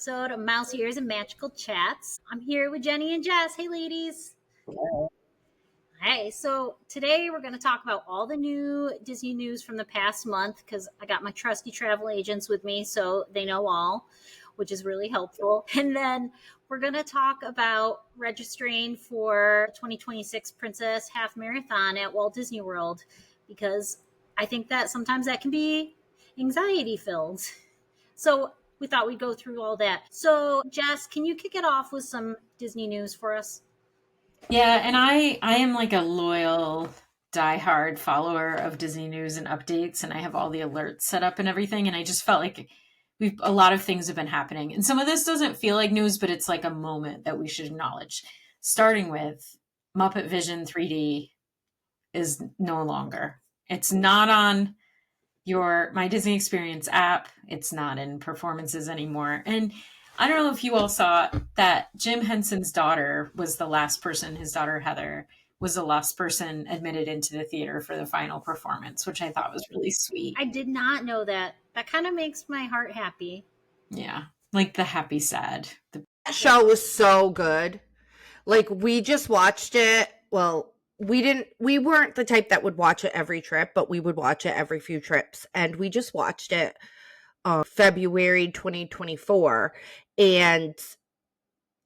episode of Mouse Ears and Magical Chats. I'm here with Jenny and Jess. Hey, ladies. Hello. Hey, so today we're going to talk about all the new Disney news from the past month because I got my trusty travel agents with me, so they know all, which is really helpful. And then we're going to talk about registering for 2026 Princess Half Marathon at Walt Disney World because I think that sometimes that can be anxiety filled. So we thought we'd go through all that. So, Jess, can you kick it off with some Disney news for us? Yeah, and I am like a loyal, diehard follower of Disney news and updates, and I have all the alerts set up and everything. And I just felt like a lot of things have been happening, and some of this doesn't feel like news, but it's like a moment that we should acknowledge. Starting with Muppet Vision 3D is no longer. It's not on My Disney Experience app. It's not in performances anymore. And I don't know if you all saw that Jim Henson's daughter was the last person, his daughter Heather was the last person admitted into the theater for the final performance, which I thought was really sweet. I did not know that. That kind of makes my heart happy. Yeah, like the happy sad. That show was so good. Like, we just watched it. Well, we weren't the type that would watch it every trip, but we would watch it every few trips. And we just watched it February 2024. And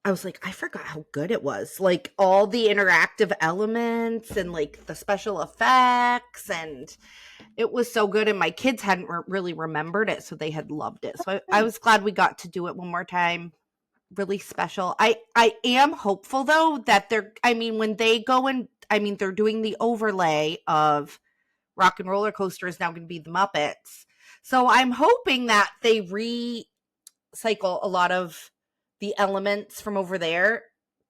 I was like, I forgot how good it was. Like, all the interactive elements and like the special effects, and it was so good. And my kids hadn't really remembered it, so they had loved it. So I was glad we got to do it one more time. Really special. I am hopeful though that when they go and they're doing the overlay of Rock and Roller Coaster is now going to be the Muppets. So I'm hoping that they recycle a lot of the elements from over there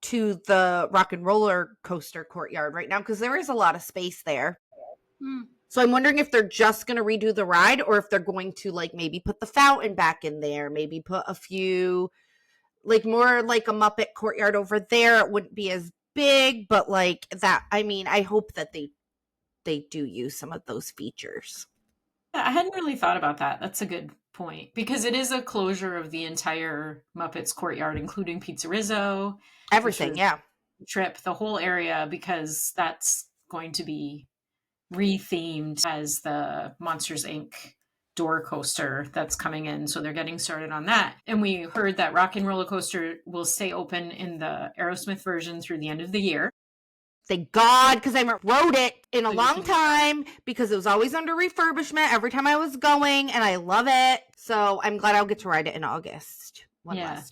to the Rock and Roller Coaster courtyard right now, because there is a lot of space there. So I'm wondering if they're just going to redo the ride, or if they're going to like maybe put the fountain back in there, maybe put a few like more like a Muppet courtyard over there. It wouldn't be as big, but like that, I hope that they do use some of those features. I hadn't really thought about that. That's a good point, because it is a closure of the entire Muppets courtyard, including Pizzerizzo, everything. Yeah. Trip, the whole area, because that's going to be rethemed as the Monsters Inc. door coaster that's coming in. So they're getting started on that. And we heard that Rock and Roller Coaster will stay open in the Aerosmith version through the end of the year. Thank God, because I rode it in a long time, because it was always under refurbishment every time I was going, and I love it. So I'm glad I'll get to ride it in August.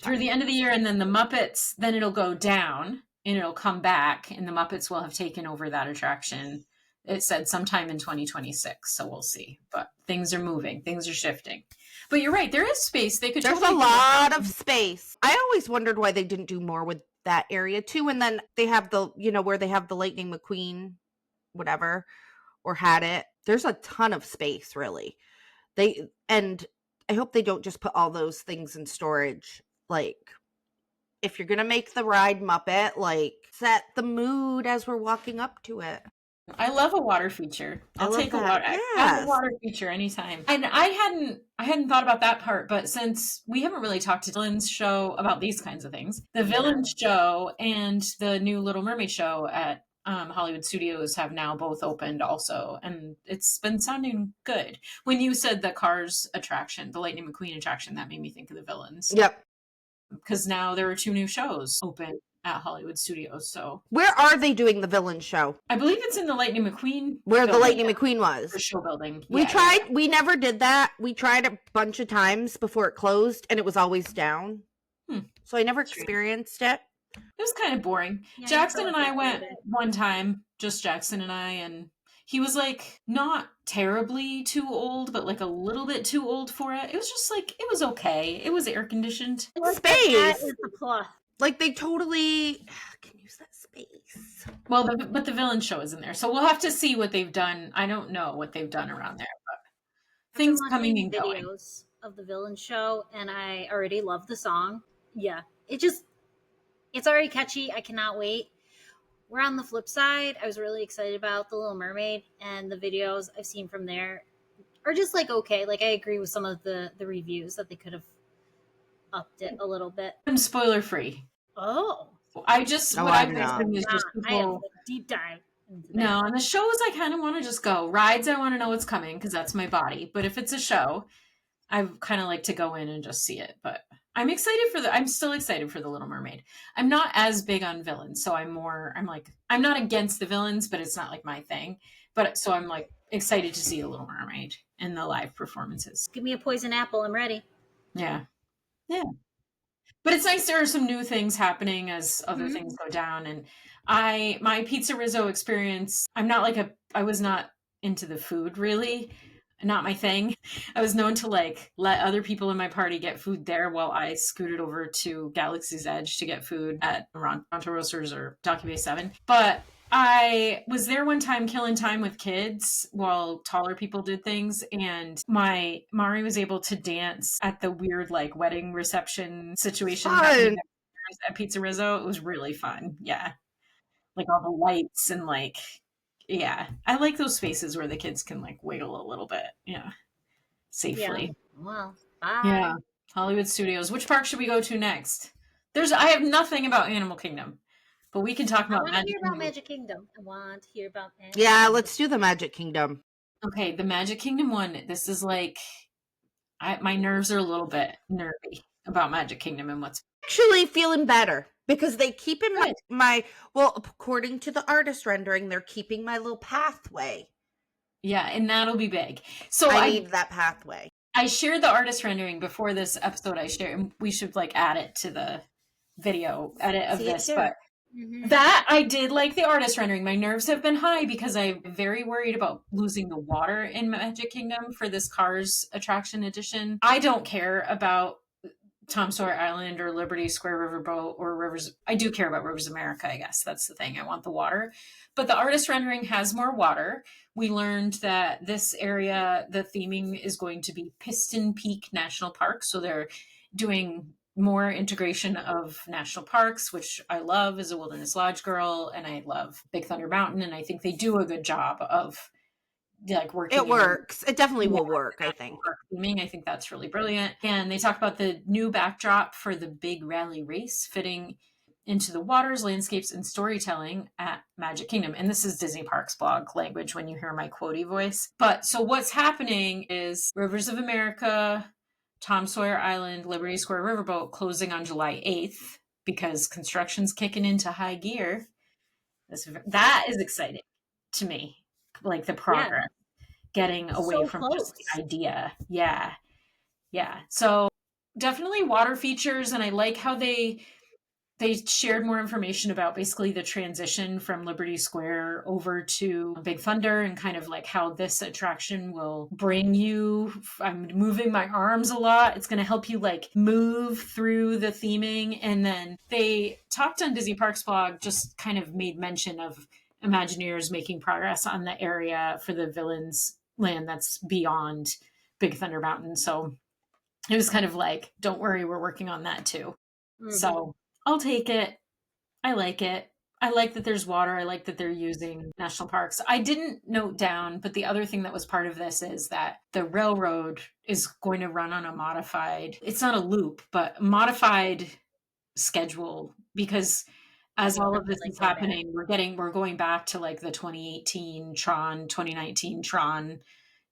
Through the end of the year. And then the Muppets, then it'll go down and it'll come back, and the Muppets will have taken over that attraction. It said sometime in 2026, so we'll see. But things are moving, things are shifting. But you're right, there is space. There's a lot of space. I always wondered why they didn't do more with that area too. And then they have the, where they have the Lightning McQueen, whatever, or had it. There's a ton of space, really. And I hope they don't just put all those things in storage. Like, if you're gonna make the ride Muppet, like, set the mood as we're walking up to it. I love a water feature. I'll take a water. Yes. I have a water feature anytime. And I hadn't thought about that part, but since we haven't really talked to Villains show about these kinds of things, the Villains show and the new Little Mermaid show at Hollywood Studios have now both opened also, and it's been sounding good. When you said the Cars attraction, the Lightning McQueen attraction, that made me think of the Villains. Yep. Because now there are 2 new shows open at Hollywood Studios. So where are they doing the Villain show? I believe it's in the Lightning McQueen where building, the Lightning McQueen was, the show building. We never did that. We tried a bunch of times before it closed, and it was always down. So I never experienced it. It was kind of boring. Yeah, Jackson and I went one time, just Jackson and I, and he was like not terribly too old, but like a little bit too old for it. It was just like, it was okay. It was air conditioned. Space. That is the plus. Like, they totally can use that space. Well, but the Villain show is in there, so we'll have to see what they've done. I don't know what they've done around there, but things coming and going. Videos of the Villain show, and I already love the song. Yeah, it's already catchy. I cannot wait. Where on the flip side, I was really excited about The Little Mermaid, and the videos I've seen from there are just like okay. Like, I agree with some of the reviews that they could have upped it a little bit. I'm spoiler free. Oh, I just, No, what I'm I've been not. seeing is nah, just I have people. a deep dive into No, that. on the shows, I kind of want to just go. Rides, I want to know what's coming because that's my body. But if it's a show, I kind of like to go in and just see it. But I'm still excited for The Little Mermaid. I'm not as big on villains. So I'm not against the villains, but it's not like my thing. But so I'm like excited to see The Little Mermaid and the live performances. Give me a poison apple. I'm ready. Yeah. Yeah. But it's nice there are some new things happening as other things go down. And my pizza Rizzo experience, I was not into the food really, not my thing. I was known to like let other people in my party get food there while I scooted over to Galaxy's Edge to get food at Ronto Roasters or Docky Bay 7. But I was there one time killing time with kids while taller people did things, and my Mari was able to dance at the weird like wedding reception situation happening Fun. at Pizza Rizzo. It was really fun. Yeah. Like all the lights and like yeah. I like those spaces where the kids can like wiggle a little bit. Yeah. Yeah. Safely. Well, bye. Yeah. Hollywood Studios. Which park should we go to next? I have nothing about Animal Kingdom. But we can talk I about want to Magic hear about Kingdom. Magic Kingdom. I want to hear about Magic Yeah, Kingdom. let's do the Magic Kingdom. Okay, the Magic Kingdom one. This is like my nerves are a little bit nervy about Magic Kingdom and what's Actually feeling better because they keep in good. well, according to the artist rendering, they're keeping my little pathway. Yeah, and that'll be big. So I need that pathway. I shared the artist rendering before this episode. I shared, and we should like add it to the video edit of See it this. too. But that I did like the artist rendering. My nerves have been high because I'm very worried about losing the water in Magic Kingdom for this Cars attraction edition. I don't care about Tom Sawyer Island or Liberty Square Riverboat or Rivers. I do care about Rivers America, I guess. That's the thing. I want the water. But the artist rendering has more water. We learned that this area, the theming is going to be Piston Peak National Park. So they're doing more integration of national parks, which I love as a Wilderness Lodge girl. And I love Big Thunder Mountain. And I think they do a good job of like working. It works. It definitely will work, I think. Theming. I think that's really brilliant. And they talk about the new backdrop for the big rally race fitting into the waters, landscapes, and storytelling at Magic Kingdom. And this is Disney Parks blog language when you hear my quotey voice. But so what's happening is Rivers of America, Tom Sawyer Island, Liberty Square Riverboat closing on July 8th because construction's kicking into high gear. That is exciting to me, like the progress. Getting away So from close. just the idea. Yeah. Yeah. So definitely water features. And I like how they shared more information about basically the transition from Liberty Square over to Big Thunder and kind of like how this attraction will bring you. I'm moving my arms a lot. It's going to help you like move through the theming. And then they talked on Disney Parks blog, just kind of made mention of Imagineers making progress on the area for the villains land that's beyond Big Thunder Mountain. So it was kind of like, don't worry, we're working on that too. So I'll take it. I like it. I like that there's water. I like that they're using national parks. I didn't note down, but the other thing that was part of this is that the railroad is going to run on a modified, it's not a loop, but modified schedule because as all of this is happening, we're going back to like the 2018 Tron, 2019 Tron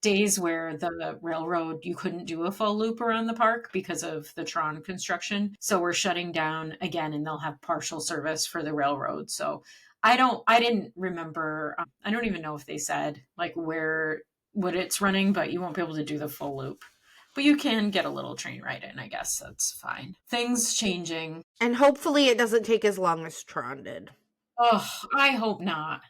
days where the railroad, you couldn't do a full loop around the park because of the Tron construction. So we're shutting down again and they'll have partial service for the railroad. So I didn't remember. I don't even know if they said like what it's running, but you won't be able to do the full loop. But you can get a little train ride in, I guess. That's fine. Things changing. And hopefully it doesn't take as long as Tron did. Oh, I hope not.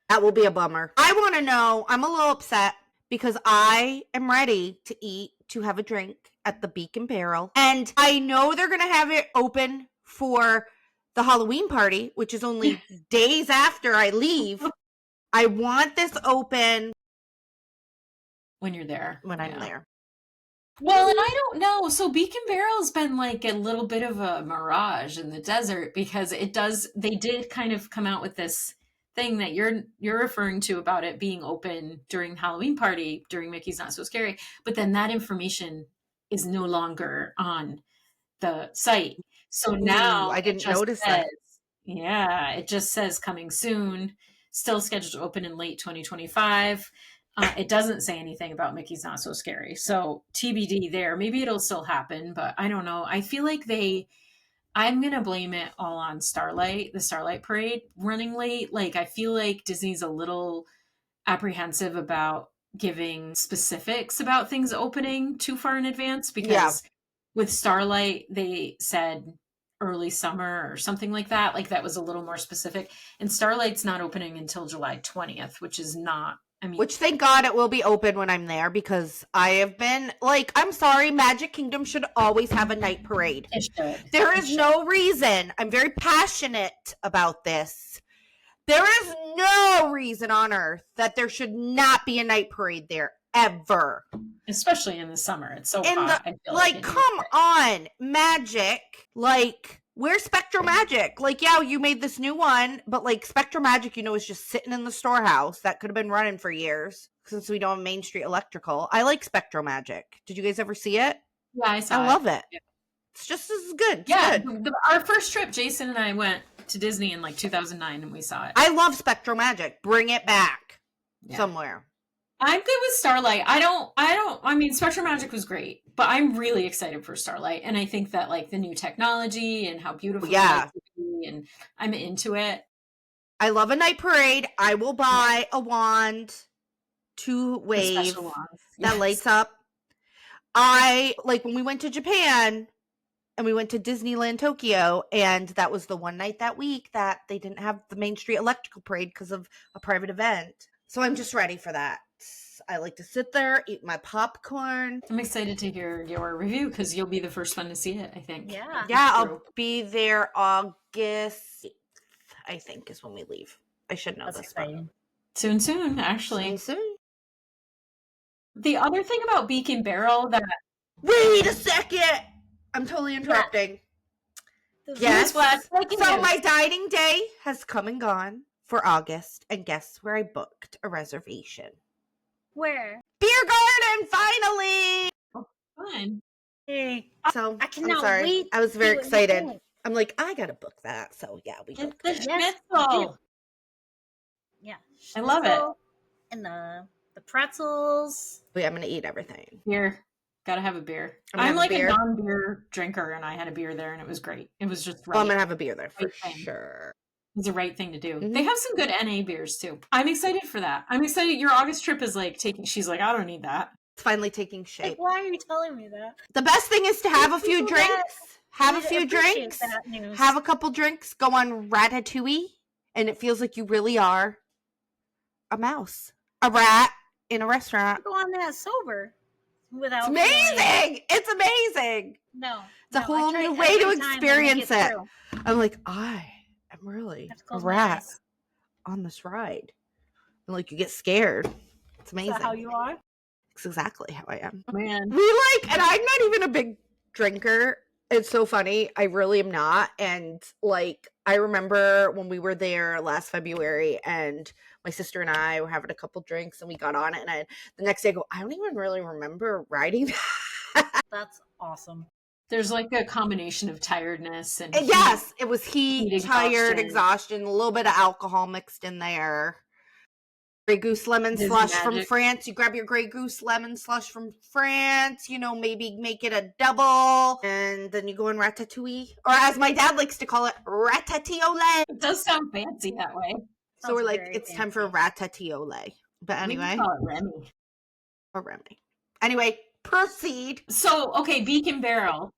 That will be a bummer. I want to know, I'm a little upset because I am ready to eat, to have a drink at the Beacon Barrel. And I know they're going to have it open for the Halloween party, which is only days after I leave. I want this open when you're there. When I'm there. Well, and I don't know. So Beacon Barrel's been like a little bit of a mirage in the desert because they did kind of come out with this thing that you're referring to about it being open during Halloween party during Mickey's Not So Scary, but then that information is no longer on the site. So Ooh, now I it didn't just notice says, that. yeah, it just says coming soon, still scheduled to open in late 2025. It doesn't say anything about Mickey's Not So Scary. So TBD there. Maybe it'll still happen, but I don't know. I feel like I'm going to blame it all on Starlight, the Starlight Parade running late. Like, I feel like Disney's a little apprehensive about giving specifics about things opening too far in advance Yeah. because with Starlight, they said early summer or something like that. Like, that was a little more specific. And Starlight's not opening until July 20th, which is not, I mean, Which, thank God, it will be open when I'm there, because I have been like, I'm sorry, Magic Kingdom should always have a night parade. it should. There It is should. no reason. I'm very passionate about this. There is no reason on earth that there should not be a night parade there ever. Especially in the summer. It's so In hot. the I feel like, it come needs it. on, Magic. Like, where's Spectral Magic? Like, yeah, you made this new one, but like Spectral Magic, is just sitting in the storehouse that could have been running for years since we don't have Main Street Electrical. I like Spectral Magic. Did you guys ever see it? Yeah, I saw I it. love it. Yeah. It's just as good. It's Yeah, good. our first trip, Jason and I went to Disney in like 2009 and we saw it. I love Spectral Magic. Bring it back somewhere. I'm good with Starlight. I mean, Spectrum Magic was great, but I'm really excited for Starlight. And I think that like the new technology and how beautiful the lights will be, and I'm into it. I love a night parade. I will buy a wand to wave that lights up. I like when we went to Japan and we went to Disneyland Tokyo, and that was the one night that week that they didn't have the Main Street Electrical Parade because of a private event. So I'm just ready for that. I like to sit there, eat my popcorn. I'm excited to hear your review because you'll be the first one to see it, I think. Yeah. Yeah, I'll be there August 8th, I think, is when we leave. I should know That's this. exciting. Soon, actually. Soon. The other thing about Beacon Barrel that... Wait a second! I'm totally interrupting. Yes. So my dining day has come and gone for August, and guess where I booked a reservation? Where? Beer Garden, finally! Oh, fun. Hey, So I cannot I'm sorry. wait. I was very excited. I'm like, I gotta book that. So yeah, we booked the it. schnitzel. Yeah, I love it. And the pretzels. Wait, I'm gonna eat everything. Beer. Gotta have a beer. I'm like a non-beer drinker, and I had a beer there, and it was great. It was just right. Well, I'm gonna have a beer there for sure. It's the right thing to do. Mm-hmm. They have some good NA beers too. I'm excited for that. I'm excited. Your August trip is like taking. She's like, I don't need that. It's finally taking shape. Like, why are you telling me that? The best thing is to have a few drinks. Have a few drinks. Have a couple drinks. Go on Ratatouille, and it feels like you really are a mouse, a rat in a restaurant. Go on that sober. Without it's amazing. It's amazing. No, it's a whole new way to experience it. I'm like, I am really a rat on this ride, and like you get scared. It's amazing. Is that how you are? It's exactly how I am. Man, we like, and I'm not even a big drinker. It's so funny. I really am not. And like, I remember when we were there last February, and my sister and I were having a couple drinks, and we got on it. And the next day I go, I don't even really remember riding that. That's awesome. There's like a combination of tiredness and yes, it was heat, tired, exhaustion, a little bit of alcohol mixed in there. Grey Goose lemon slush from France. You grab your Grey Goose lemon slush from France, maybe make it a double, and then you go in Ratatouille, or as my dad likes to call it, Ratatouille. It does sound fancy that way. So we're like, it's time for Ratatouille. But anyway. We call it Remy. Or Remy. Anyway, proceed. So, okay, Beacon Barrel.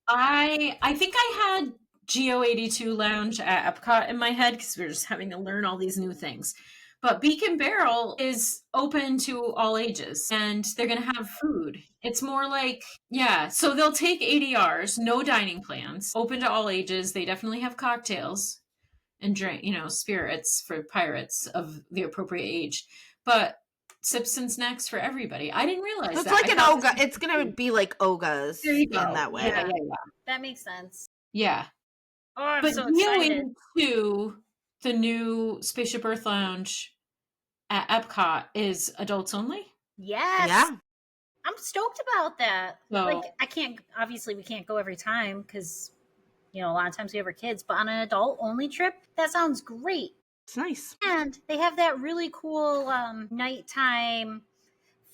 I think I had Geo82 Lounge at Epcot in my head because we were just having to learn all these new things. But Beacon Barrel is open to all ages, and they're going to have food. It's more like, so they'll take ADRs, no dining plans, open to all ages. They definitely have cocktails and drink, spirits for pirates of the appropriate age. But sips and snacks for everybody. I didn't realize so it's that. Like an Oga. It's going to be like Oga's in that way. Yeah. That makes sense. Yeah. Oh, I'm so excited. Geo82, the new Spaceship Earth Lounge at Epcot, is adults only. Yes. Yeah. I'm stoked about that. So Like, I can't, obviously, we can't go every time because, you know, a lot of times we have our kids, but on an adult only trip, that sounds great. It's nice. And they have that really cool nighttime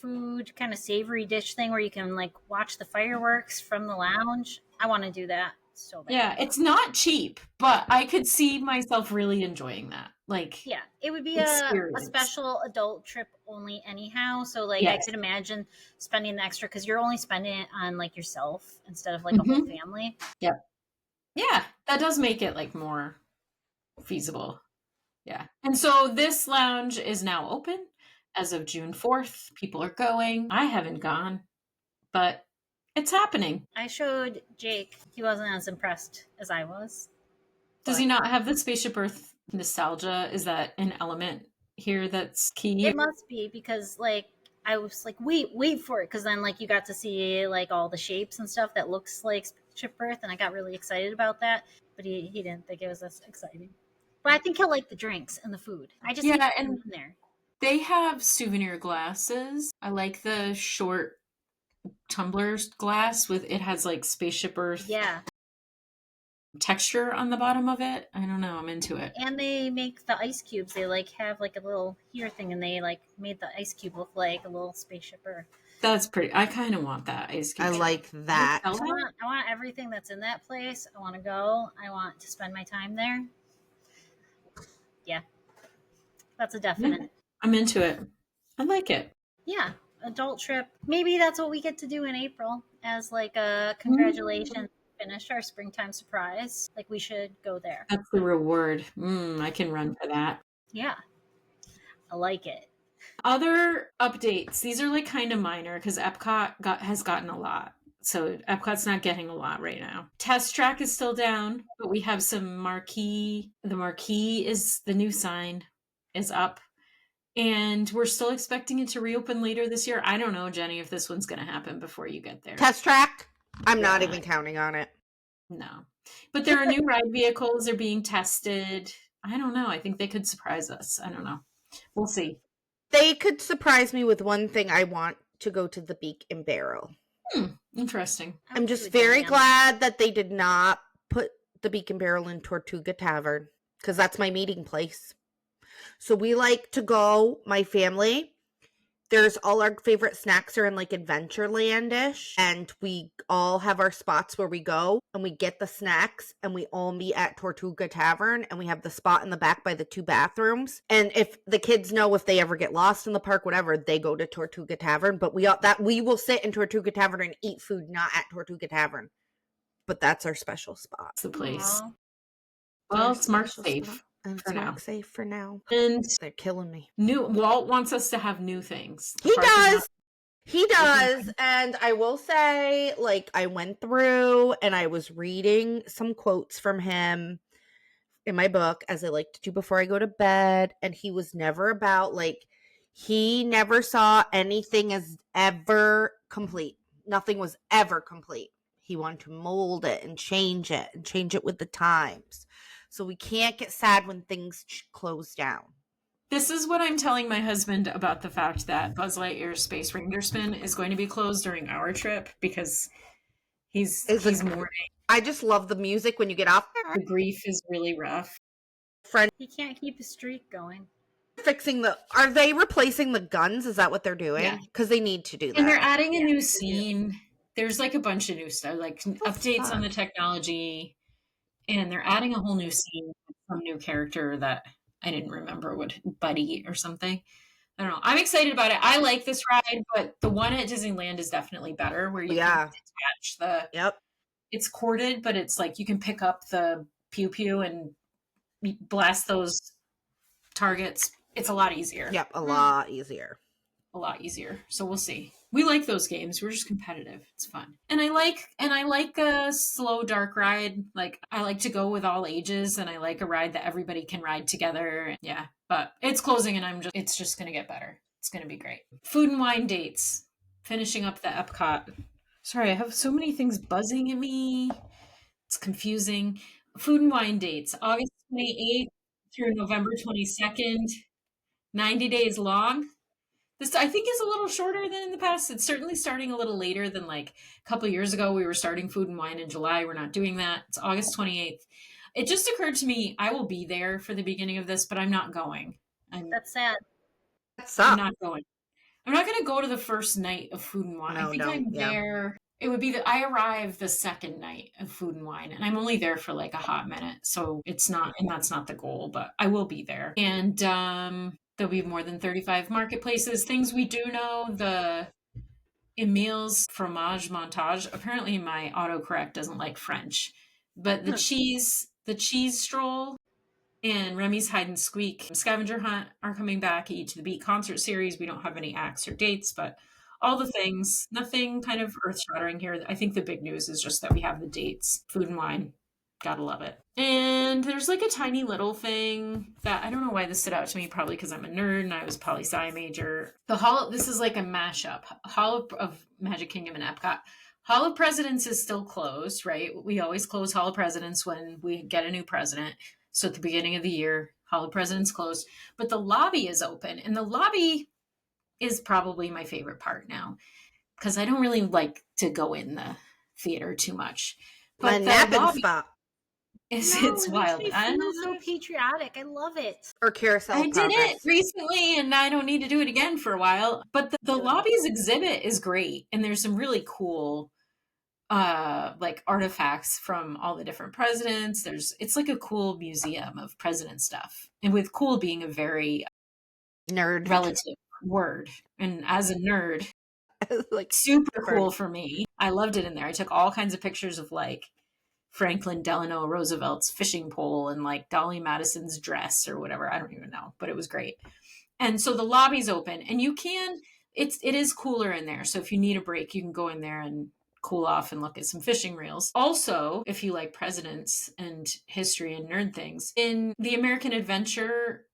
food kind of savory dish thing where you can like watch the fireworks from the lounge. I want to do that so bad. yeah, it's not cheap, but I could see myself really enjoying that. Like, Yeah, it would be a experience. special adult trip only anyhow. So like I Yes. could imagine spending the extra because you're only spending it on like yourself instead of like a whole family. Yep. Yeah, that does make it like more feasible. Yeah. And so this lounge is now open as of June 4th. People are going. I haven't gone, but it's happening. I showed Jake. He wasn't as impressed as I was. Does he not have the Spaceship Earth nostalgia? Is that an element here that's key? It must be because like I was like, wait for it, because then like you got to see like all the shapes and stuff that looks like Spaceship Earth, and I got really excited about that. But he didn't think it was as exciting. But I think he'll like the drinks and the food. I just need to get him in there. They have souvenir glasses. I like the short tumbler glass with it has like Spaceship Earth texture on the bottom of it. I don't know. I'm into it. And they make the ice cubes. They like have like a little here thing, and they like made the ice cube look like a little Spaceship Earth. That's pretty. I kind of want that ice cube. I like that. I want everything that's in that place. I want to go. I want to spend my time there. Yeah, that's a definite. Yeah, I'm into it. I like it. Yeah, adult trip. Maybe that's what we get to do in April as like a congratulations. Finished our springtime surprise. Like we should go there. That's the reward. I can run for that. Yeah, I like it. Other updates. These are like kind of minor because Epcot has gotten a lot. So Epcot's not getting a lot right now. Test Track is still down, but we have some marquee. The marquee is the new sign is up. And we're still expecting it to reopen later this year. I don't know, Jenny, if this one's going to happen before you get there. Test Track? I'm not even counting on it. No. But there are new ride vehicles. They're being tested. I don't know. I think they could surprise us. I don't know. We'll see. They could surprise me with one thing. I want to go to the Beak and Barrel. Interesting. I'm just very glad that they did not put the Beak and Barrel in Tortuga Tavern because that's my meeting place. So we like to go, my family. There's all our favorite snacks are in like Adventureland-ish, and we all have our spots where we go and we get the snacks and we all meet at Tortuga Tavern, and we have the spot in the back by the 2 bathrooms. And if the kids know if they ever get lost in the park, whatever, they go to Tortuga Tavern. But we will sit in Tortuga Tavern and eat food not at Tortuga Tavern. But that's our special spot. It's the place. Aww. Well, it's marked safe. Spot. And for it's now. not safe for now. And they're killing me. Walt wants us to have new things. He does. He does. And I will say, like, I went through and I was reading some quotes from him in my book, as I like to do before I go to bed. And he was never about, like, he never saw anything as ever complete. Nothing was ever complete. He wanted to mold it and change it with the times. So we can't get sad when things close down. This is what I'm telling my husband about the fact that Buzz Lightyear's Space Ranger Spin is going to be closed during our trip because he's mourning. I just love the music when you get off. The grief is really rough. He can't keep his streak going. Are they replacing the guns? Is that what they're doing? Yeah. Because they need to do that. And they're adding a new scene. There's like a bunch of new stuff, like updates on the technology. And they're adding a whole new scene with some new character that I didn't remember what, Buddy or something. I don't know. I'm excited about it. I like this ride, but the one at Disneyland is definitely better where you can detach the... Yep. It's corded, but it's like you can pick up the pew-pew and blast those targets. It's a lot easier. Yep, a lot easier. A lot easier. So we'll see. We like those games. We're just competitive. It's fun. And I like a slow dark ride. Like I like to go with all ages, and I like a ride that everybody can ride together. Yeah. But it's closing and it's just gonna get better. It's gonna be great. Food and wine dates. Finishing up the Epcot. Sorry, I have so many things buzzing at me. It's confusing. Food and wine dates. August 28th through November 22nd. 90 days long. This, I think, is a little shorter than in the past. It's certainly starting a little later than like a couple of years ago. We were starting Food and Wine in July. We're not doing that. It's August 28th. It just occurred to me I will be there for the beginning of this, but I'm not going. That's sad. That I'm sucks. not going. I'm not going to go to the first night of Food and Wine. I No, think don't. I'm Yeah. there. It would be that I arrive the second night of Food and Wine, and I'm only there for like a hot minute. So it's not, and that's not the goal, but I will be there. And there'll be more than 35 marketplaces. Things we do know, the Emile's fromage montage. Apparently my autocorrect doesn't like French, but the cheese stroll and Remy's Hide and Squeak Scavenger Hunt are coming back. Each of the Beat concert series. We don't have any acts or dates, but all the things, nothing kind of earth shattering here. I think the big news is just that we have the dates. Food and Wine. Gotta love it. And there's like a tiny little thing that I don't know why this stood out to me, probably because I'm a nerd and I was poli-sci major. This is like a mashup. Hall of Magic Kingdom and Epcot. Hall of Presidents is still closed, right? We always close Hall of Presidents when we get a new president. So at the beginning of the year, Hall of Presidents closed, but the lobby is open, and the lobby is probably my favorite part now because I don't really like to go in the theater too much. My But the napping lobby spot it's It wild. makes me feel so patriotic. I love it. or carousel I did progress. it recently and I don't need to do it again for a while. But the lobby's exhibit is great, and there's some really cool like artifacts from all the different presidents. It's like a cool museum of president stuff, and with cool being a very Nerd. relative word, and as a nerd, Like super cool for me. I loved it in there. I took all kinds of pictures of like Franklin Delano Roosevelt's fishing pole and like Dolly Madison's dress or whatever. I don't even know, but it was great. And so the lobby's open, and it is cooler in there. So if you need a break, you can go in there and cool off and look at some fishing reels. Also, if you like presidents and history and nerd things, in the American Adventure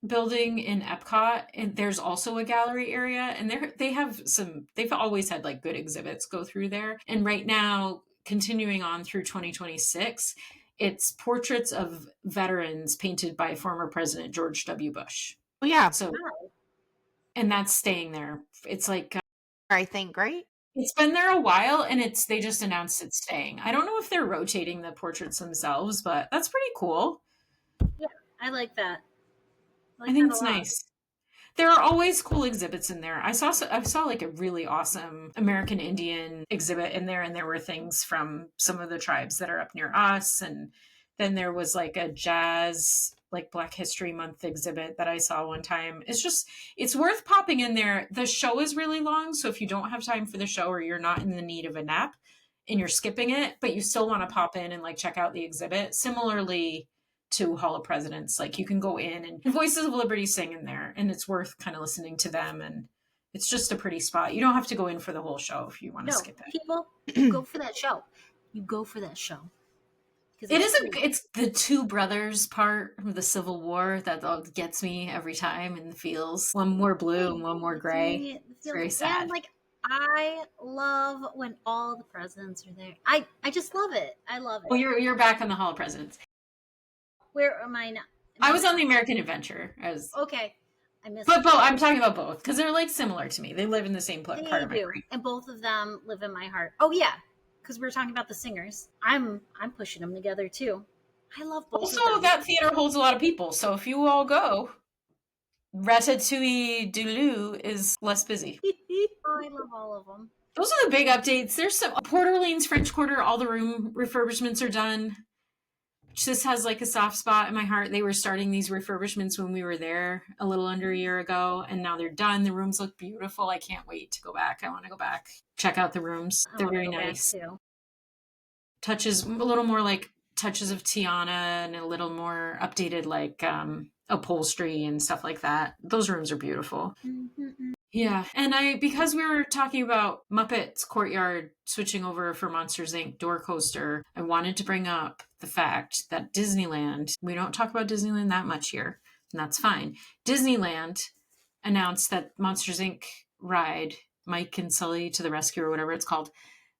building in Epcot, and there's also a gallery area, and they've always had like good exhibits go through there. And right now, continuing on through 2026, it's portraits of veterans painted by former President George W. Bush. Oh, yeah. So, and that's staying there. It's like I think, right? it's been there a while, and they just announced it's staying. I don't know if they're rotating the portraits themselves, but that's pretty cool. Yeah, I like that. I think it's nice. There are always cool exhibits in there. I saw like a really awesome American Indian exhibit in there, and there were things from some of the tribes that are up near us, and then there was like a jazz, like Black History Month exhibit that I saw one time. It's worth popping in there. The show is really long, so if you don't have time for the show or you're not in the need of a nap and you're skipping it, but you still want to pop in and like check out the exhibit, similarly to Hall of Presidents, like you can go in and Voices of Liberty sing in there, and it's worth kind of listening to them, and it's just a pretty spot. You don't have to go in for the whole show if you want to skip it. People, you go for that show. You go for that show. It's the two brothers part of the Civil War that gets me every time in the feels. One more blue and one more gray. It's very sad. And like I love when all the presidents are there. I just love it. I love it. Well, you're back on the Hall of Presidents. Where am I now? I was on the American Adventure. Okay. I missed But I'm talking about both because they're like similar to me. They live in the same part of my brain. And both of them live in my heart. Oh yeah, because we were talking about the singers. I'm pushing them together too. I love both also, of them. that theater holds a lot of people, so if you all go, Ratatouille Dulu is less busy. I love all of them. Those are the big updates. There's some Port Orleans French Quarter. All the room refurbishments are done. This has like a soft spot in my heart. They were starting these refurbishments when we were there a little under a year ago, and now they're done. The rooms look beautiful. I can't wait to go back. I want to go back, check out the rooms. They're very nice. Touches a little more like touches of Tiana and a little more updated like upholstery and stuff like that. Those rooms are beautiful. Mm-hmm. Yeah, and because we were talking about Muppets Courtyard switching over for Monsters, Inc. Door Coaster, I wanted to bring up the fact that Disneyland, we don't talk about Disneyland that much here, and that's fine. Disneyland announced that Monsters, Inc. ride, Mike and Sully to the Rescue or whatever it's called,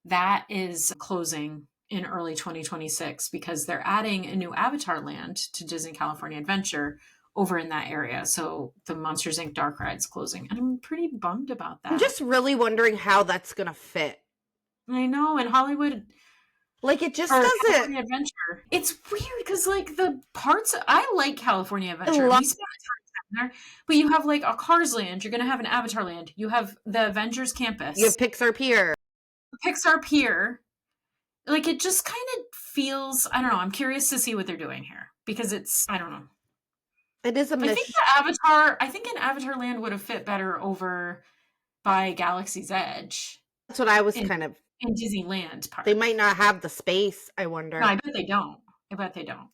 that is closing in early 2026 because they're adding a new Avatar land to Disney California Adventure over in that area. So the Monsters Inc. dark ride's closing. And I'm pretty bummed about that. I'm just really wondering how that's going to fit. I know. And Hollywood, like, it just or doesn't. California Adventure. It's weird because, like, the parts I like California Adventure. love- We spent time there, but you have like a Cars Land. You're gonna have an Avatar Land. You have the Avengers Campus. You have Pixar Pier. Pixar Pier. Like, it just kind of feels. I don't know. I'm curious to see what they're doing here because it's. I don't know. It is a I think the Avatar. I think an Avatar Land would have fit better over by Galaxy's Edge. That's what I was kind of. In Disneyland Park. They might not have the space, I wonder. No, I bet they don't.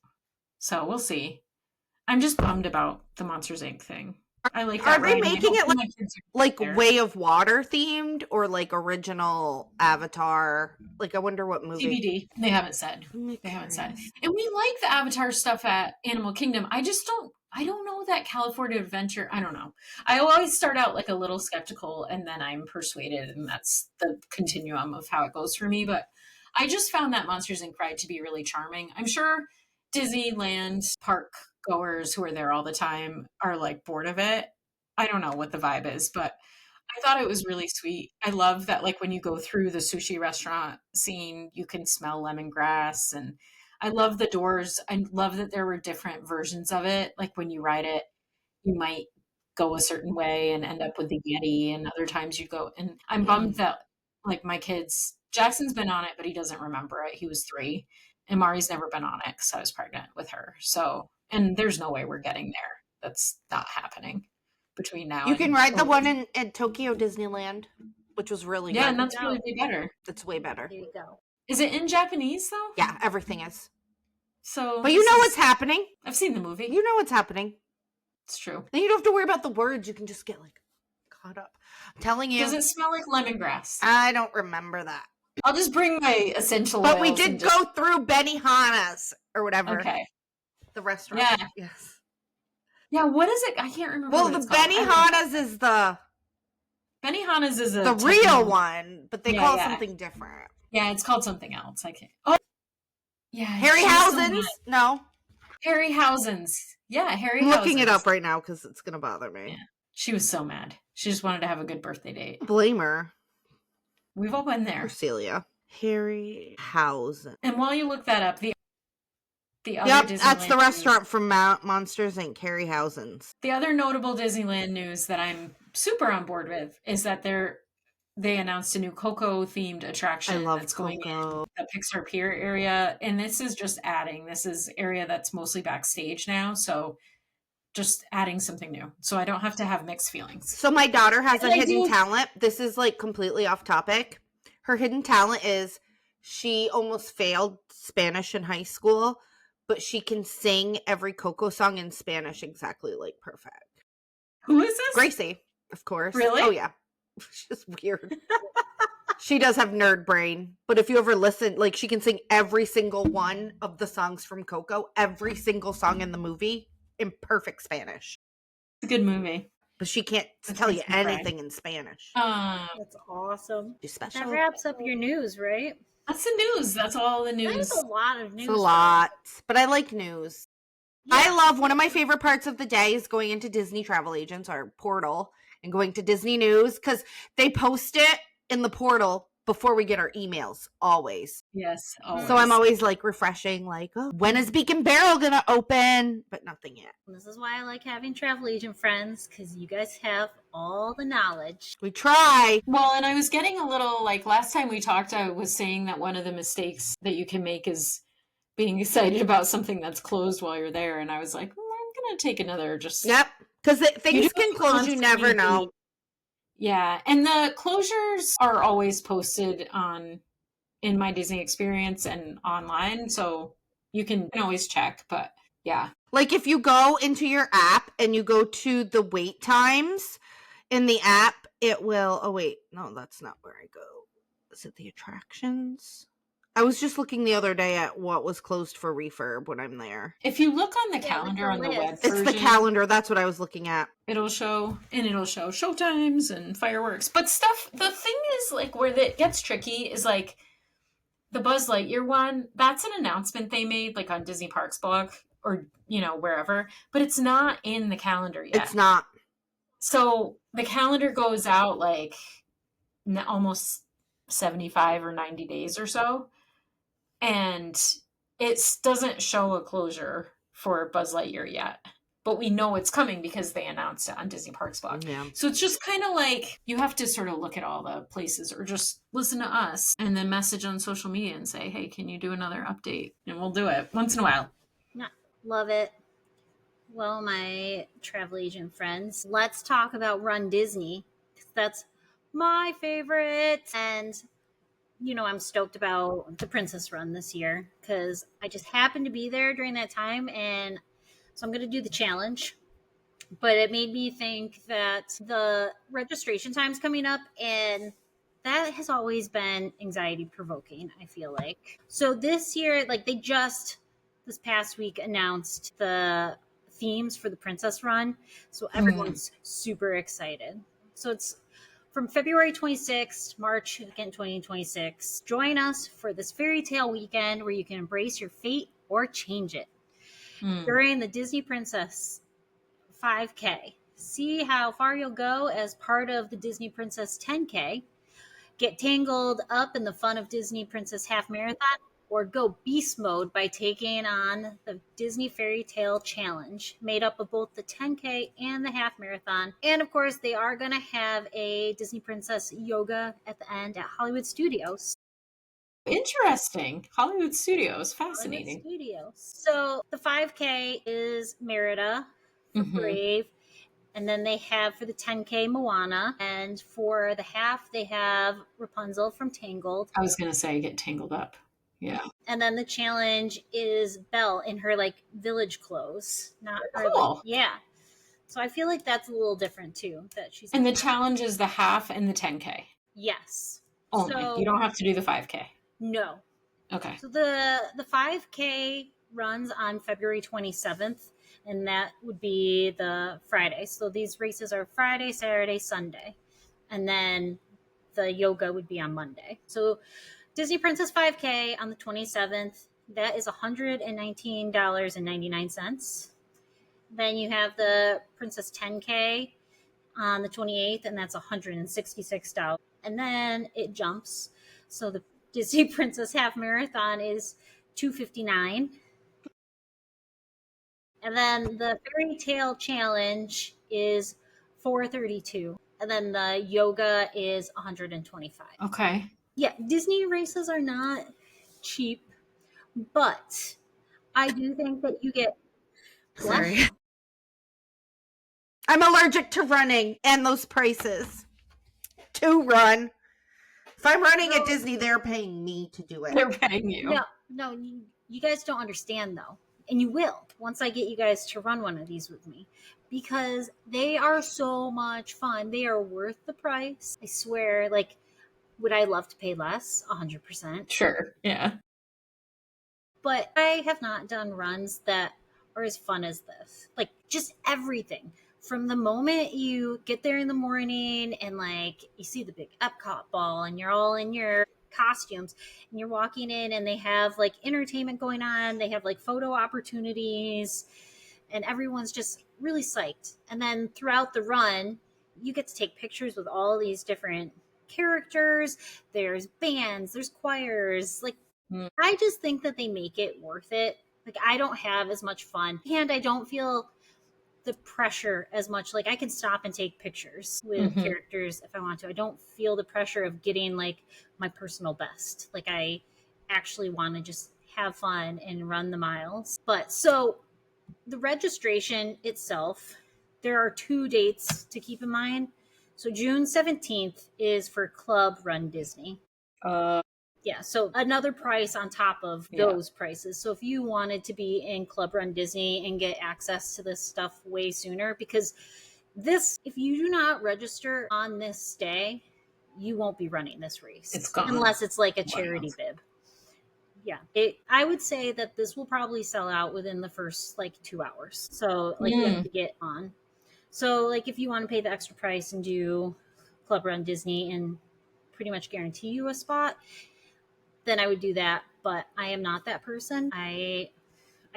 So we'll see. I'm just bummed about the Monsters Inc. thing. I like that. Are they making it like Way of Water themed or like original Avatar? Like, I wonder what movie. TBD. They haven't said. They haven't said. And we like the Avatar stuff at Animal Kingdom. I don't know that California Adventure. I don't know. I always start out like a little skeptical and then I'm persuaded, and that's the continuum of how it goes for me. But I just found that Monsters Inc. ride to be really charming. I'm sure Disneyland park goers who are there all the time are like bored of it. I don't know what the vibe is, but I thought it was really sweet. I love that, like, when you go through the sushi restaurant scene, you can smell lemongrass, and I love the doors. I love that there were different versions of it. Like, when you ride it, you might go a certain way and end up with the Yeti, and other times you go. And I'm bummed that, like, my kids, Jackson's been on it, but he doesn't remember it. He was 3, and Mari's never been on it because I was pregnant with her. So, and there's no way we're getting there. That's not happening between now. You can ride the one in Tokyo Disneyland, which was really good. Yeah, and that's really way better. It's way better. There you go. Is it in Japanese though? Yeah, everything is. So, but you know what's happening. I've seen the movie. You know what's happening. It's true. Then you don't have to worry about the words. You can just get like caught up. I'm telling you. Does it smell like lemongrass? I don't remember that. I'll just bring my essential oils. But we did go through Benihana's or whatever. Okay. The restaurant. Yeah. Yes. Yeah, what is it? I can't remember. Well, the Benihana's is the Benihana's is the real one, but they call it something different. Yeah, it's called something else. I can't. Oh, yeah. Harryhausen's? No. Harryhausen's. Yeah, Harryhausen's. I'm looking it up right now because it's gonna bother me. Yeah. She was so mad. She just wanted to have a good birthday date. Blame her. We've all been there. Celia. Harryhausen. And while you look that up, the other Disneyland that's the restaurant from Monsters Inc. Harryhausen's. The other notable Disneyland news that I'm super on board with is that they announced a new Coco themed attraction that's going in the Pixar Pier area, and this is just adding. This is area that's mostly backstage now, so just adding something new, so I don't have to have mixed feelings. So my daughter has a hidden talent. This is like completely off topic. Her hidden talent is she almost failed Spanish in high school, but she can sing every Coco song in Spanish exactly like perfect. Who is this? Gracie, of course. Really? Oh yeah. She's weird. She does have nerd brain, but if you ever listen, like, she can sing every single one of the songs from Coco, every single song in the movie in perfect Spanish. It's a good movie. But she can't tell you anything in Spanish. That's awesome. She's special. That wraps up your news, right? That's the news. That's all the news. There's a lot of news. It's a lot, but I like news. Yeah. I love, one of my favorite parts of the day is going into Disney Travel Agents, our portal, and going to Disney News, because they post it in the portal before we get our emails, always. Yes, always. So I'm always like refreshing, like, oh, when is Beacon Barrel gonna open? But nothing yet. This is why I like having travel agent friends, because you guys have all the knowledge. We try. Well, and I was getting a little, like, last time we talked, I was saying that one of the mistakes that you can make is being excited about something that's closed while you're there. And I was like, I'm gonna take another Yep, because things can close, you never know. Yeah, and the closures are always posted in my Disney Experience and online, so you can always check, but yeah. Like, if you go into your app and you go to the wait times in the app, it will, oh wait, no, that's not where I go. Is it the attractions? I was just looking the other day at what was closed for refurb when I'm there. If you look on the calendar on the web version, it's the calendar. That's what I was looking at. It'll show showtimes and fireworks. But stuff, the thing is, like, where it gets tricky is, like, the Buzz Lightyear one, that's an announcement they made, like, on Disney Parks blog or, wherever, but it's not in the calendar yet. It's not. So the calendar goes out like almost 75 or 90 days or so. And it doesn't show a closure for Buzz Lightyear yet. But we know it's coming because they announced it on Disney Parks blog. Yeah. So it's just kind of like you have to sort of look at all the places or just listen to us and then message on social media and say, hey, can you do another update? And we'll do it once in a while. Yeah, love it. Well, my travel agent friends, let's talk about Run Disney. That's my favorite. And, I'm stoked about the Princess Run this year because I just happened to be there during that time. And so I'm going to do the challenge. But it made me think that the registration time's coming up, and that has always been anxiety provoking, I feel like. So this year, like this past week announced the themes for the Princess Run. So everyone's super excited. So it's from February 26th, March 2nd, 2026. Join us for this fairy tale weekend where you can embrace your fate or change it. During the Disney Princess 5K. See how far you'll go as part of the Disney Princess 10K. Get tangled up in the fun of Disney Princess Half Marathon, or go beast mode by taking on the Disney Fairy Tale Challenge, made up of both the 10K and the Half Marathon. And of course, they are going to have a Disney Princess yoga at the end at Hollywood Studios. Interesting. Hollywood Studios. Fascinating. Hollywood Studios. So the 5K is Merida for Brave. And then they have for the 10K Moana. And for the half, they have Rapunzel from Tangled. I was going to say get tangled up. Yeah. And then the challenge is Belle in her village clothes. Not her cool. Yeah. So I feel like that's a little different too. That she's And the challenge is the half and the 10K. Yes. Only. So, you don't have to do the 5K. No. Okay. So the 5K runs on February 27th. And that would be the Friday. So these races are Friday, Saturday, Sunday. And then the yoga would be on Monday. So Disney Princess 5K on the 27th, that is $119.99. Then you have the Princess 10K on the 28th, and that's $166. And then it jumps. So the Disney Princess Half Marathon is $259. And then the Fairy Tale Challenge is $432. And then the yoga is $125. Okay. Yeah, Disney races are not cheap, but I do think that you get... Sorry. I'm allergic to running and those prices to run. If I'm running at Disney, they're paying me to do it. They're paying you. No, you guys don't understand though. And you will once I get you guys to run one of these with me, because they are so much fun. They are worth the price. I swear, would I love to pay less? 100%. Sure, yeah. But I have not done runs that are as fun as this. Just everything. From the moment you get there in the morning and you see the big Epcot ball and you're all in your costumes and you're walking in and they have entertainment going on, they have photo opportunities, and everyone's just really psyched. And then throughout the run you get to take pictures with all these different characters. There's bands, there's choirs. I just think that they make it worth it. I don't have as much fun and I don't feel the pressure as much. I can stop and take pictures with characters if I want to. I don't feel the pressure of getting my personal best. I actually want to just have fun and run the miles. But so the registration itself, there are 2 dates to keep in mind. So June 17th is for Club Run Disney. Yeah, so another price on top of those prices. So if you wanted to be in Club Run Disney and get access to this stuff way sooner, because if you do not register on this day, you won't be running this race. It's gone. Unless it's a charity bib. Yeah. I would say that this will probably sell out within the first 2 hours. So you have to get on. So if you want to pay the extra price and do Club Run Disney and pretty much guarantee you a spot, then I would do that. But I am not that person. I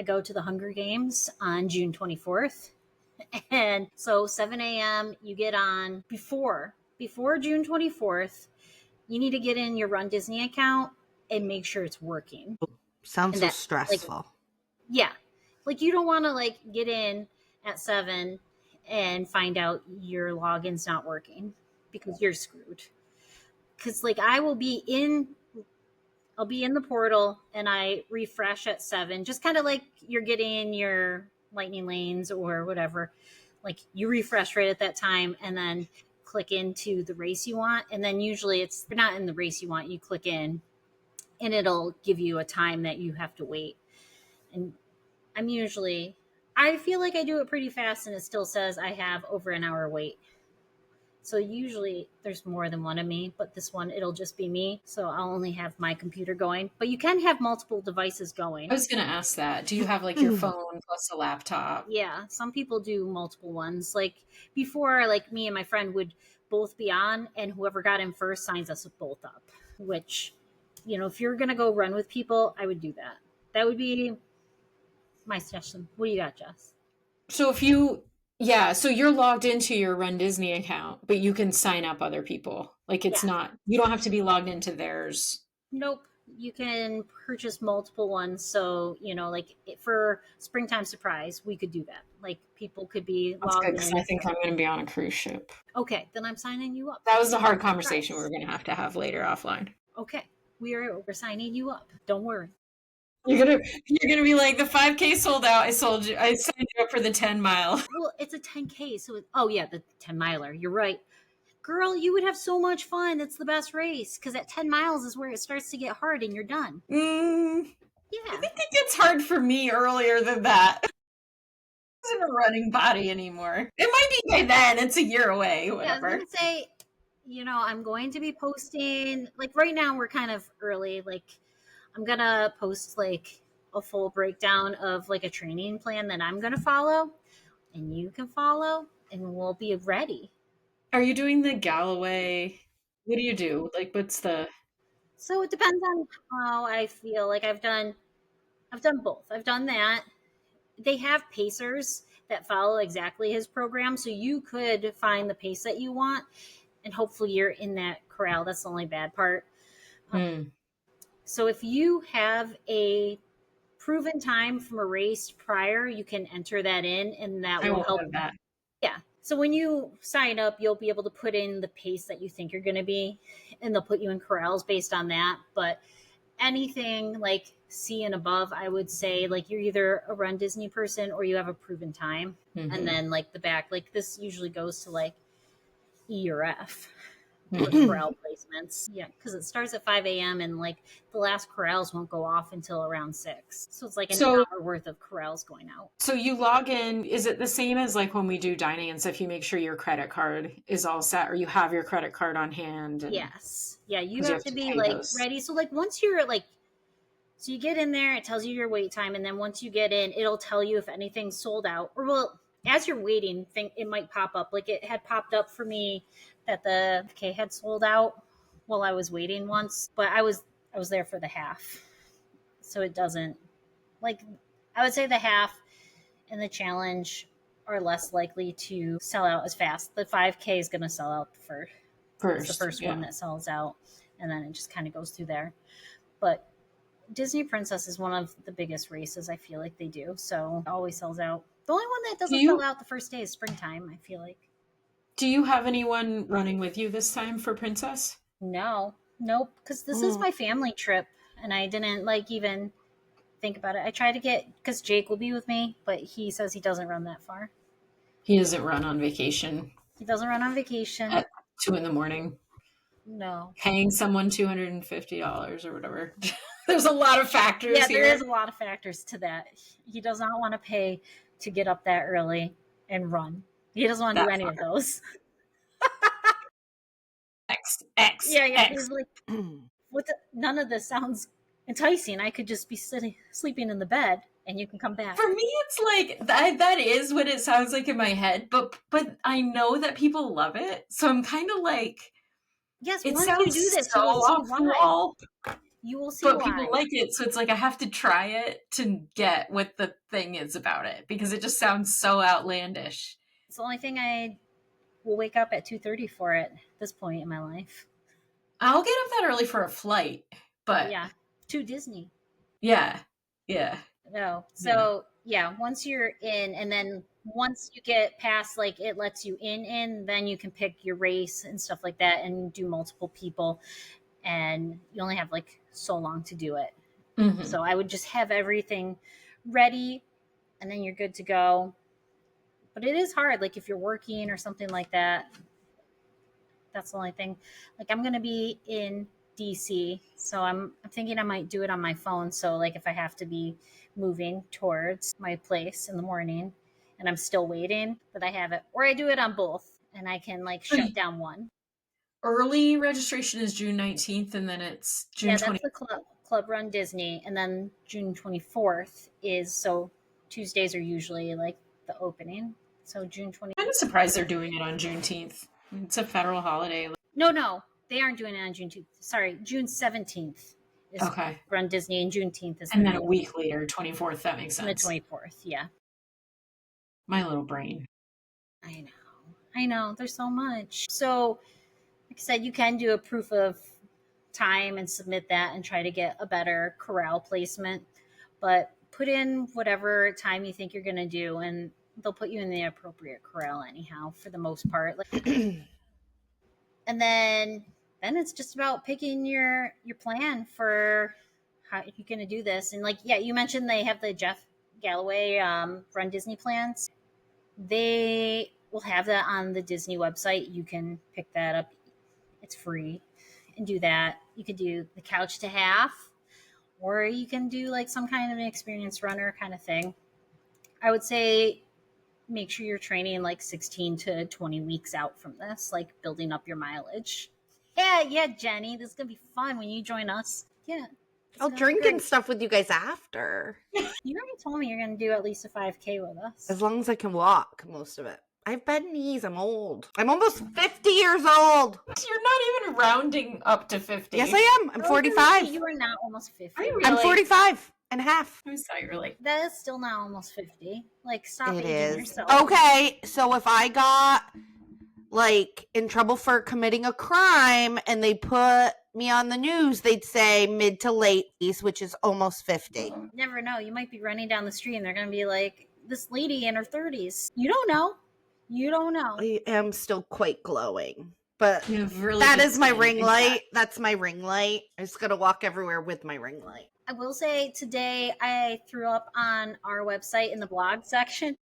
I go to the Hunger Games on June 24th. And so 7 a.m. you get on before June 24th. You need to get in your Run Disney account and make sure it's working. Sounds And so that, stressful. yeah. Like you don't want to like get in at 7 and find out your login's not working because you're screwed. Cuz like I'll be in the portal and I refresh at 7, just kind of like you're getting your lightning lanes or whatever. Like you refresh right at that time and then click into the race you want. And then usually it's you're not in the race you want, you click in and it'll give you a time that you have to wait. And I feel like I do it pretty fast and it still says I have over an hour wait. So usually there's more than one of me, but this one it'll just be me. So I'll only have my computer going. But you can have multiple devices going. I was going to ask that. Do you have like your phone plus a laptop? Yeah, some people do multiple ones. Like before, like me and my friend would both be on, and whoever got in first signs us both up. Which, if you're gonna go run with people, I would do that. That would be my suggestion. What do you got, Jess? So so you're logged into your Run Disney account, but you can sign up other people. Like it's not, you don't have to be logged into theirs. Nope. You can purchase multiple ones. So, like for Springtime Surprise, we could do that. Like people could be logged in. I think I'm going to be on a cruise ship. Okay, then I'm signing you up. That was a hard conversation we're going to have later offline. Okay, we're signing you up. Don't worry. You're gonna be like, the 5K sold out. I signed you up for the 10-mile. Well, it's a 10K, so the 10-miler. You're right. Girl, you would have so much fun. It's the best race because at 10 miles is where it starts to get hard and you're done. Yeah. I think it gets hard for me earlier than that. I wasn't a running body anymore. It might be by then. It's a year away. Whatever. Yeah, I was gonna say, I'm going to be posting. Like right now, we're kind of early. Like I'm gonna post like a full breakdown of like a training plan that I'm gonna follow, and you can follow, and we'll be ready. Are you doing the Galloway? What do you do? Like, what's the? So it depends on how I feel. Like I've done both. I've done that. They have pacers that follow exactly his program, so you could find the pace that you want, and hopefully you're in that corral. That's the only bad part. So if you have a proven time from a race prior, you can enter that in, and that will help. That. Yeah. So when you sign up, you'll be able to put in the pace that you think you're going to be, and they'll put you in corrals based on that. But anything like C and above, I would say like you're either a Run Disney person or you have a proven time. And then like the back, like this usually goes to like E or F. Corral placements. Yeah, because it starts at 5 a.m. and like the last corrals won't go off until around 6. So it's like an hour worth of corrals going out. So you log in. Is it the same as like when we do dining and stuff? You make sure your credit card is all set, or you have your credit card on hand? Yes. Yeah, you have to be like ready. So like once you're like, so you get in there, it tells you your wait time, and then once you get in, it'll tell you if anything's sold out. Or well, as you're waiting, it might pop up. Like it had popped up for me that the K had sold out while I was waiting once, but I was there for the half, so it doesn't. Like I would say the half and the challenge are less likely to sell out as fast. The 5K is going to sell out first. It's the first one that sells out, and then it just kind of goes through there. But Disney Princess is one of the biggest races I feel like they do, so it always sells out. The only one that doesn't sell out the first day is Springtime, I feel like. Do you have anyone running with you this time for Princess? Nope, because this is my family trip, and I didn't like even think about it. I tried to get, because Jake will be with me, but he says he doesn't run that far. He doesn't run on vacation. He doesn't run on vacation. At 2 a.m. No. Paying someone $250 or whatever. There's a lot of factors here. Yeah, there is a lot of factors to that. He does not want to pay to get up that early and run. He doesn't want to do any of those. Yeah. He's like, none of this sounds enticing. I could just be sleeping in the bed, and you can come back. For me, it's like that is what it sounds like in my head. But I know that people love it, so I'm kind of like, yes. It once sounds you do this, so you will see why. You will see But why. people like it, so it's like I have to try it to get what the thing is about it because it just sounds so outlandish. It's the only thing I will wake up at 2:30 for it at this point in my life. I'll get up that early for a flight, but Yeah, to Disney. yeah. No. So yeah, once you're in, and then once you get past like it lets you in, then you can pick your race and stuff like that and do multiple people, and you only have like so long to do it. Mhm. So I would just have everything ready and then you're good to go. But it is hard, like if you're working or something like that. That's the only thing. Like I'm gonna be in DC, so I'm thinking I might do it on my phone. So like if I have to be moving towards my place in the morning and I'm still waiting, that I have it, or I do it on both and I can like shut down one. Early registration is June 19th, and then it's June Yeah, 20th. that's the club run Disney, and then June 24th is, so Tuesdays are usually like the opening. So June 20th. I'm surprised they're doing it on Juneteenth. It's a federal holiday. No, they aren't doing it on June 2nd. Sorry, June 17th is Okay. Run Disney, and Juneteenth is And then a week later, 24th, that makes and the sense. 24th. Yeah. My little brain. I know. There's so much. So, like I said, you can do a proof of time and submit that and try to get a better corral placement. But put in whatever time you think you're going to do, and they'll put you in the appropriate corral anyhow, for the most part. And then it's just about picking your plan for how you're going to do this. And like, yeah, you mentioned they have the Jeff Galloway Run Disney plans. They will have that on the Disney website. You can pick that up. It's free and do that. You could do the couch to half, or you can do like some kind of an experienced runner kind of thing. I would say make sure you're training like 16 to 20 weeks out from this, like building up your mileage. Yeah, Jenny, this is gonna be fun when you join us. Yeah, I'll drink and stuff with you guys after. You already told me you're gonna do at least a 5K with us. As long as I can walk most of it. I have bad knees. I'm old. I'm almost 50 years old. You're not even rounding up to 50. Yes, I am. I'm 45. You are not almost 50. Are you really? I'm 45 and a half. I thought you were like... That is still not almost 50. Like, stop It aging is. yourself. Okay, so if I got like in trouble for committing a crime and they put me on the news, they'd say mid to late 50s, which is almost 50. You never know. You might be running down the street and they're going to be like, this lady in her 30s. You don't know. I am still quite glowing. But really that is my ring light. That's my ring light. I just got to walk everywhere with my ring light. I will say today I threw up on our website in the blog section.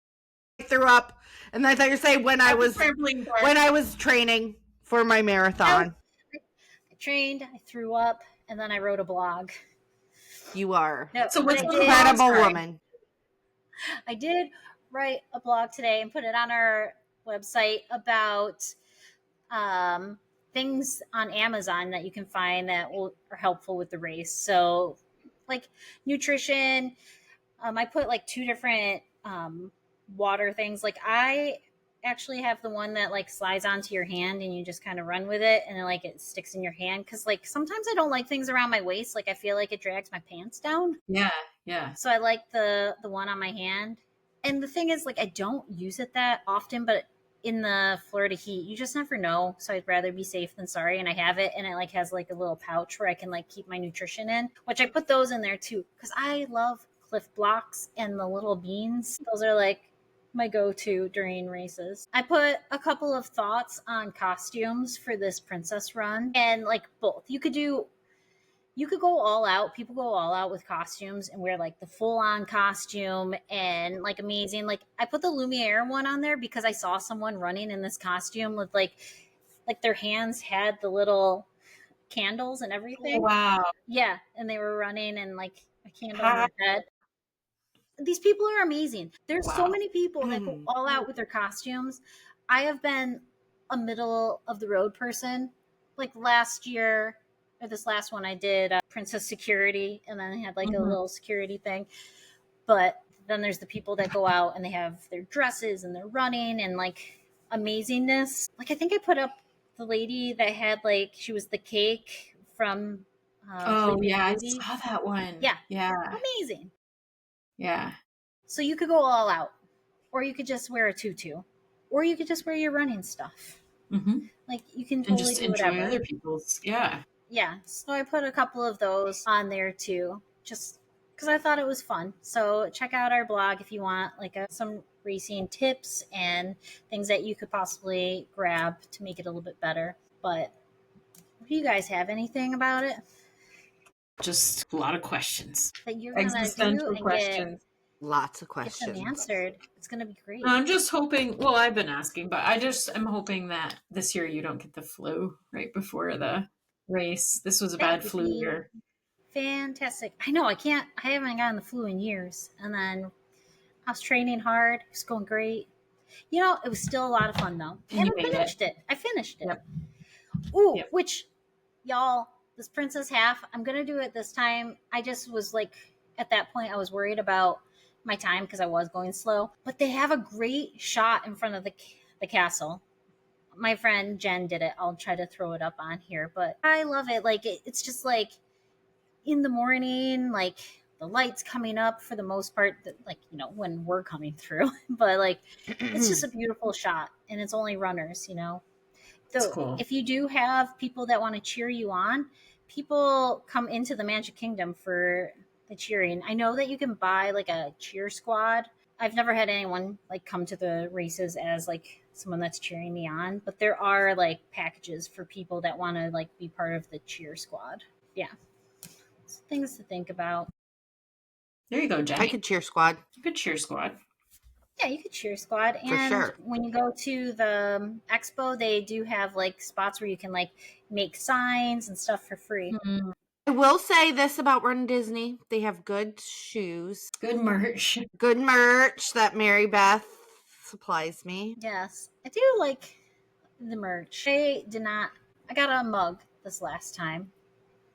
I threw up, and I thought you were saying when I was training for my marathon. I trained, I threw up, and then I wrote a blog. You are. No, so what's an incredible woman. I did write a blog today and put it on our website about things on Amazon that you can find that are helpful with the race. So like nutrition, I put like 2 different water things. Like I actually have the one that like slides onto your hand and you just kind of run with it, and then like it sticks in your hand, because like sometimes I don't like things around my waist, like I feel like it drags my pants down. Yeah. So I like the one on my hand. And the thing is, like, I don't use it that often, but in the Florida heat, you just never know. So I'd rather be safe than sorry. And I have it, and it like has like a little pouch where I can like keep my nutrition in, which I put those in there too, because I love Cliff Blocks and the little beans. Those are like my go-to during races. I put a couple of thoughts on costumes for this princess run, and like both. You could go all out. People go all out with costumes and wear like the full on costume and like amazing. Like I put the Lumiere one on there because I saw someone running in this costume with like their hands had the little candles and everything. Wow. Yeah. And they were running and like a candle on their head. These people are amazing. There's so many people that go all out with their costumes. I have been a middle of the road person. Like last year, or this last one, I did Princess Security, and then I had like a little security thing. But then there's the people that go out and they have their dresses and they're running and like amazingness. Like I think I put up the lady that had like, she was the cake from Oh Sleeping yeah, I Beauty. saw that one. Yeah, Yeah. amazing. Yeah. So you could go all out, or you could just wear a tutu, or you could just wear your running stuff. Mm-hmm. Like you can And totally just do enjoy whatever. other people's. Yeah. Yeah, so I put a couple of those on there too, just because I thought it was fun. So check out our blog if you want like some racing tips and things that you could possibly grab to make it a little bit better. But do you guys have anything about it Just a lot of questions. that you're gonna do Existential and questions. Lots of get them questions. answered? It's gonna be great. I'm just hoping, well, I've been asking, but I'm hoping that this year you don't get the flu right before the race. This was a That bad would flu be year. fantastic. I know I haven't gotten the flu in years. And then I was training hard. It was going great. You know, it was still a lot of fun though. And And you I made it. finished it. I finished it. Yep. Ooh, Yep. which y'all, this Princess Half, I'm gonna do it this time. I just was like at that point I was worried about my time because I was going slow. But they have a great shot in front of the castle. My friend Jen did it. I'll try to throw it up on here, but I love it. Like it's just like in the morning, like the lights coming up for the most part, like when we're coming through. But like it's just a beautiful shot, and it's only runners. It's So cool. if you do have people that want to cheer you on, people come into the Magic Kingdom for the cheering. I know that you can buy like a cheer squad. I've never had anyone like come to the races as like someone that's cheering me on, but there are like packages for people that want to like be part of the cheer squad. Yeah. So things to think about. There you go, Jenny. I could cheer squad Good cheer squad. Yeah, you could cheer squad. for And sure. when you go to the expo, they do have like spots where you can like make signs and stuff for free. Mm, I will say this about Run Disney: they have good shoes, good merch. good merch that Mary Beth supplies me. Yes, I do like the merch. I got a mug this last time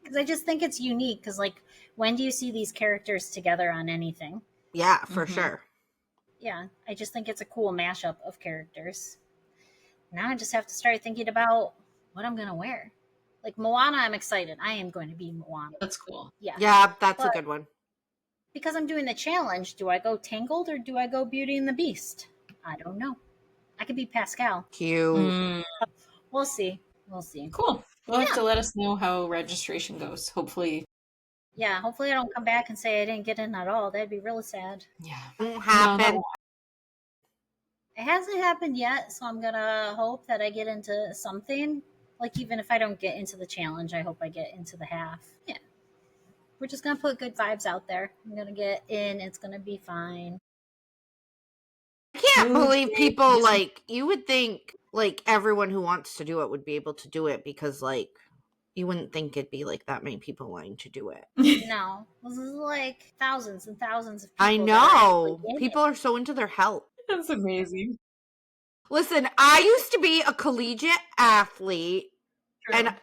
because I just think it's unique. Because like, when do you see these characters together on anything? Yeah, for Mhm. sure. Yeah, I just think it's a cool mashup of characters. Now I just have to start thinking about what I'm gonna wear. Like Moana, I'm excited. I am going to be Moana. That's cool. Yeah. Yeah, that's a But good one. because I'm doing the challenge, do I go Tangled or do I go Beauty and the Beast? I don't know. I could be Pascal. Cute. Mm, We'll see. We'll see. cool. You'll have Yeah. to let us know how registration goes. Hopefully. Yeah, hopefully I don't come back and say I didn't get in at all. That'd be really sad. Yeah. Won't No, that happen. won't. It hasn't happened yet, so I'm gonna hope that I get into something. Like even if I don't get into the challenge, I hope I get into the half. Yeah. We're just gonna put good vibes out there. I'm gonna get in, it's gonna be fine. I can't Ooh, believe Jake, people Disney- like you would think like everyone who wants to do it would be able to do it because like you wouldn't think it'd be like that many people wanting to do it. No. This is like thousands and thousands of people. I that are know. actually in it. People are so into their health. That's amazing. Listen, I used to be a collegiate athlete and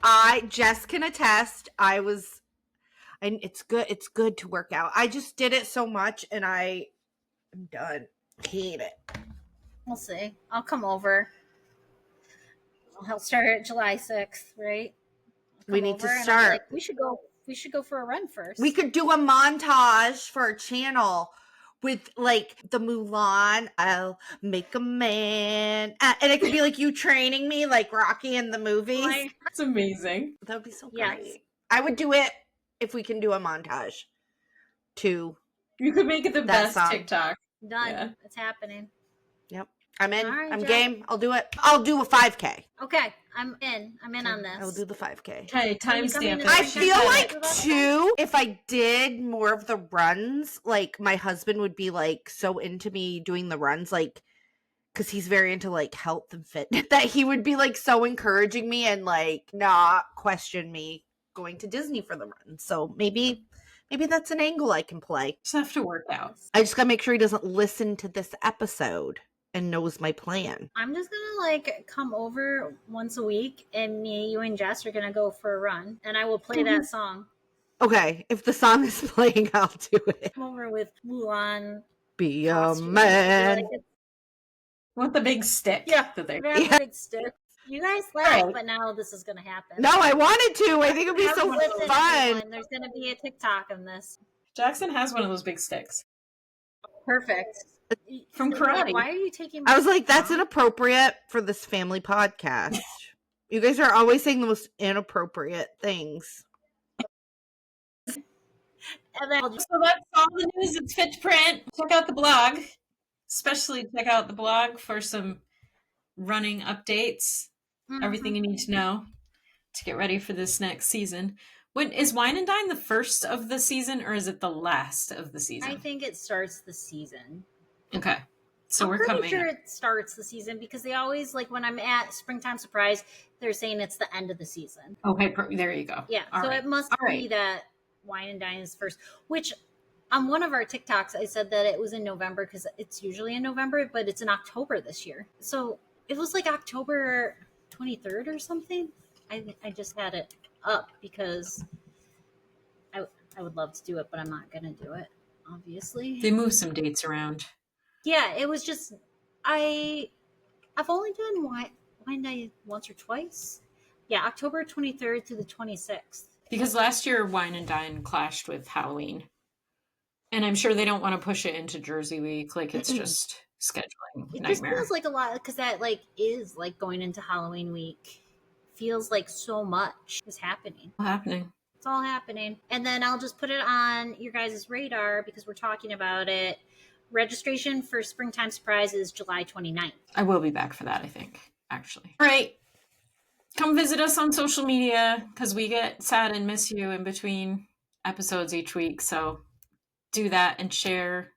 Jess can attest, and it's good to work out. I just did it so much and I'm done. Hate it. We'll see. I'll come over. I'll start July 6th, right? I'll We come need to over and I'll be start. like, we should go for a run first. We could do a montage for our channel with like the Mulan, I'll make a man. And it could be like you training me like Rocky in the movies. Like, That's amazing. That would be so Yes. great. I would do it if we can do a montage to You could make it the That best song. TikTok. done. Yeah. It's happening. I'm in. All right, I'm Jeff. game. I'll do it. I'll do a 5K. Okay, I'm in. I'm in on this. I'll do the 5K. Okay, timestamp. coming I to- feel like About that? too, if I did more of the runs, like my husband would be like so into me doing the runs, like because he's very into like health and fitness, that he would be like so encouraging me and like not question me going to Disney for the run. So maybe that's an angle I can play. Just have to work out. I just gotta make sure he doesn't listen to this episode and knows my plan. I'm just gonna like come over once a week, and me, you, and Jess are gonna go for a run, and I will play that song. Okay, if the song is playing, I'll do it. Come over with Mulan. Be a costume. man. Like, Want the big stick? Yeah. That they Very Yeah. big stick. You guys laugh, Right. but now this is going to happen. No, I wanted to. I think it would be so Listen, fun. everyone, there's going to be a TikTok on this. Jackson has one of those big sticks. Perfect. From karate. Why are you taking I was like, that's inappropriate for this family podcast. You guys are always saying the most inappropriate things. And then So that's all the news. It's fit to print. Check out the blog. Especially check out the blog for some running updates. Everything you need to know to get ready for this next season. When is Wine and Dine the first of the season, or is it the last of the season? I think it starts the season. Okay, so I'm we're pretty coming. sure it starts the season because they always, like, when I'm at Springtime Surprise, they're saying it's the end of the season. Okay, there you go. Yeah, All so right. it must be that Wine and Dine is first. Which on one of our TikToks, I said that it was in November because it's usually in November, but it's in October this year. So it was like October 23rd or something. I just had it up because I would love to do it, but I'm not going to do it, obviously. They move some dates around. Yeah, it was just, I've only done Wine Night once or twice. Yeah, October 23rd to the 26th. Because last year Wine and Dine clashed with Halloween. And I'm sure they don't want to push it into Jersey Week. Like, it's just scheduling It nightmare. just feels like a lot, because that, like, is, like, going into Halloween week. Feels like so much is happening. It's all happening. And then I'll just put it on your guys' radar because we're talking about it. Registration for Springtime Surprise is July 29th. I will be back for that, I think, actually. All right. Come visit us on social media because we get sad and miss you in between episodes each week. So do that and share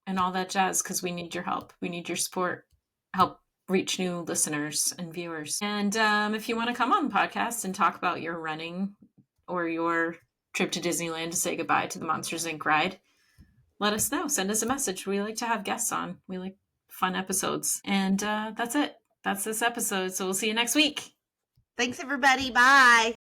and all that jazz because we need your help. We need your support. Help reach new listeners and viewers. And if you want to come on the podcast and talk about your running or your trip to Disneyland to say goodbye to the Monsters, Inc. ride, let us know. Send us a message. We like to have guests on. We like fun episodes. And that's it. That's this episode. So we'll see you next week. Thanks, everybody. Bye.